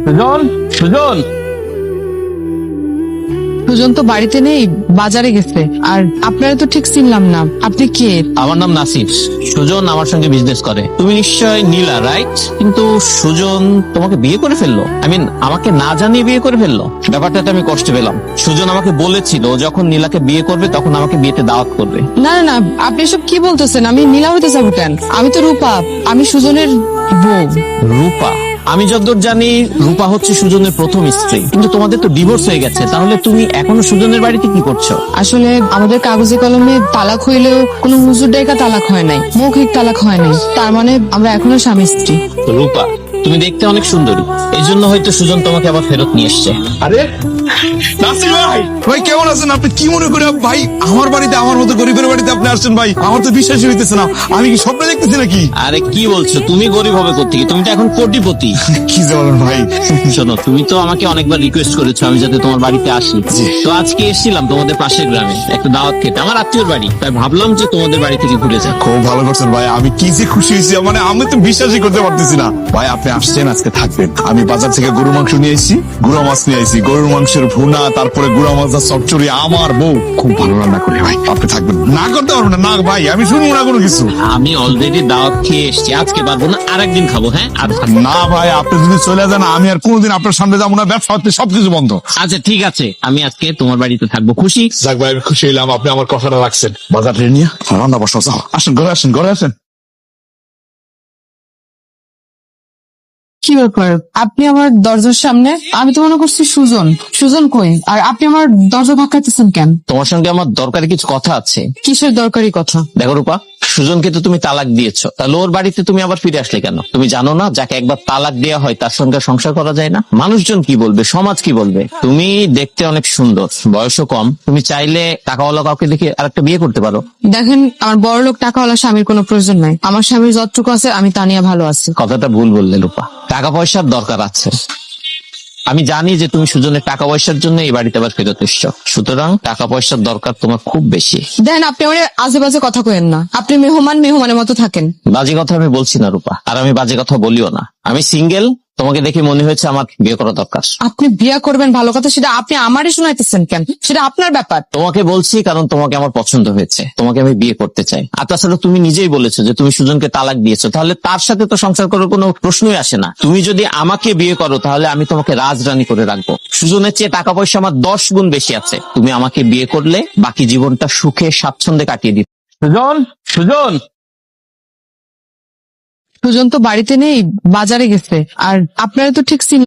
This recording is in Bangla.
সুজন, সুজন। সুজন তো বাড়িতে নেই, বাজারে গেছে। আর আপনারা তো ঠিক চিনলাম না, আপনি কে? আমার নাম নাসির। সুজন আমার সঙ্গে বিজনেস করে। তুমি নিশ্চয় নীলা, রাইট? কিন্তু সুজন তোমাকে বিয়ে করে ফেললো, আমাকে না জানিয়ে বিয়ে করে ফেললো। ব্যাপারটাতে আমি কষ্ট পেলাম। সুজন আমাকে বলেছিল ও যখন নীলাকে বিয়ে করবে তখন আমাকে বিয়েতে দাওয়াত করবে। না না না, আপনি সব কি বলতেছেন? আমি নীলা হইতে যাবো কেন? আমি তো রূপা, আমি সুজনের বউ। রূপা? আমি যতদূর জানি রূপা হচ্ছে সুজনের প্রথম স্ত্রী, কিন্তু তোমাদের তো ডিভোর্স হয়ে গেছে, তাহলে তুমি এখনো সুজনের বাড়িতে কি করছো? আসলে আমাদের কাগজে কলমে তালাক হইলেও কোনো হুজুর ডাইকা তালাক হয় নাই, মৌখিক তালাক হয় নাই। তার মানে আমরা এখনো স্বামী স্ত্রী। রূপা, তুমি দেখতে অনেক সুন্দরী, এই জন্য হয়তো সুজন তোমাকে আবার ফেরত নিয়ে এসছে। আরে নাসির ভাই, ভাই কেমন আছেন আপনি? কি মনে করে ভাই আমার বাড়িতে, আমার মতো গরিবের বাড়িতে আপনি আসছেন? ভাই আমার তো বিশ্বাসই হইতেছে না, আমি কি স্বপ্ন দেখতেছি নাকি? আরে কি বলছো, তুমি গরিব হবে কোত্থেকে? তুমি তো এখন কোটিপতি। কি যে বলেন ভাই। শোনো, তুমি তো আমাকে অনেকবার রিকোয়েস্ট করেছো আমি যাতে তোমার বাড়িতে আসি। তো আজকে এসেছিলাম তোমাদের পাশের গ্রামে একটা দাওয়াত খেতে, আমার আত্মীয়র বাড়ি, তাই ভাবলাম যে তোমাদের বাড়ি থেকে ঘুরে যাই। খুব ভালো করছেন ভাই, আমি কি যে খুশি হয়েছি, মানে আমি তো বিশ্বাসই করতে পারতেছি না। ভাই আপনি আসছেন, আজকে থাকবেন। আমি বাজার থেকে গরু মাংস নিয়ে এসেছি, গুঁড়া মাছ নিয়ে এসেছি, গরুর মাংসের ভুনা, তারপরে গুঁড়া মাছের চচ্চড়ি। আমার বউ খুব ভালো রান্না করে ভাই, আপনি থাকবেন। না করতে পারবেন না? না ভাই, আমি শুনবো না কোনো কিছু। আমি অলরেডি দাওয়াত খেয়ে এসেছি, আজকে পারবো না, আরেকদিন খাবো। হ্যাঁ, আর না ভাই, আপনি যদি চলে যান আমি আর কোনোদিন আপনার সামনে যাবো না, ব্যবসা হচ্ছে সবকিছু বন্ধ। আচ্ছা ঠিক আছে, আমি আজকে তোমার বাড়িতে থাকবো। খুশি? যাক ভাই, আমি খুশি হইলাম, আপনি আমার কথাটা রাখছেন। বাজার ট্রেন নিয়ে রান্না বসা, যাও আসেন, ঘরে আসেন, ঘরে আসেন। কি ব্যাপার, আপনি আমার দরজার সামনে? আমি তো মনে করছি সুজন। সুজন কই? আর আপনি আমার দরজা ধাক্কাইতেছেন কেন? তোমার সঙ্গে আমার দরকারি কিছু কথা আছে। কিসের দরকারি কথা? দেখো রূপা, সুজনকে তো তুমি তালাক দিয়েছো, তাহলে ওর বাড়িতে তুমি আবার ফিরে আসলে কেন? তুমি জানো না যাকে একবার তালাক দেওয়া হয় তার সঙ্গে সংসার করা যায় না? মানুষজন কি বলবে, সমাজ কি বলবে? তুমি দেখতে অনেক সুন্দর, বয়সও কম, তুমি চাইলে টাকাওয়ালা কাউকে দেখে আরেকটা বিয়ে করতে পারো। দেখেন, আমার বড়লোক টাকাওয়ালা স্বামীর কোনো প্রয়োজন নাই। আমার স্বামীর যতটুকু আছে আমি তা নিয়ে ভালো আছি। কথাটা ভুল বললে রূপা, টাকা পয়সার দরকার আছে। আমি জানি যে তুমি সুজনের টাকা পয়সার জন্য এই বাড়িতে আবার ফেরত এসছো, সুতরাং টাকা পয়সার দরকার তোমার খুব বেশি। দেখেন, আপনি আমার আজে বাজে কথা কইেন না। আপনি মেহমান মেহমানের মতো থাকেন। বাজে কথা আমি বলছি না রূপা, আর আমি বাজে কথা বলিও না। আমি সিঙ্গেল, তোমাকে দেখে মনে হয়েছে আমার বিয়ে করা দরকার। আপনি বিয়ে করবেন ভালো কথা, সেটা আপনি আমারই শোনাইতেছেন কেন? সেটা আপনার ব্যাপার। তোমাকে বলছি কারণ তোমাকে আমার পছন্দ হয়েছে, তোমাকে আমি বিয়ে করতে চাই। আর তাছাড়া তুমি নিজেই বলেছো যে তুমি সুজনকে তালাক দিয়েছো, তাহলে তার সাথে তো সংসার করার কোনো প্রশ্নই আসে না। তুমি যদি আমাকে বিয়ে করো তাহলে আমি তোমাকে রাজরানী করে রাখবো। সুজনের চেয়ে টাকা পয়সা আমার 10 গুণ বেশি আছে। তুমি আমাকে বিয়ে করলে বাকি জীবনটা সুখে স্বাচ্ছন্দ্যে কাটিয়ে দিবে। সুজন, সুজন। সুজন তো বাড়িতে নেই, বাজারে গেছে। আর আপনারা তো ঠিক চিনলাম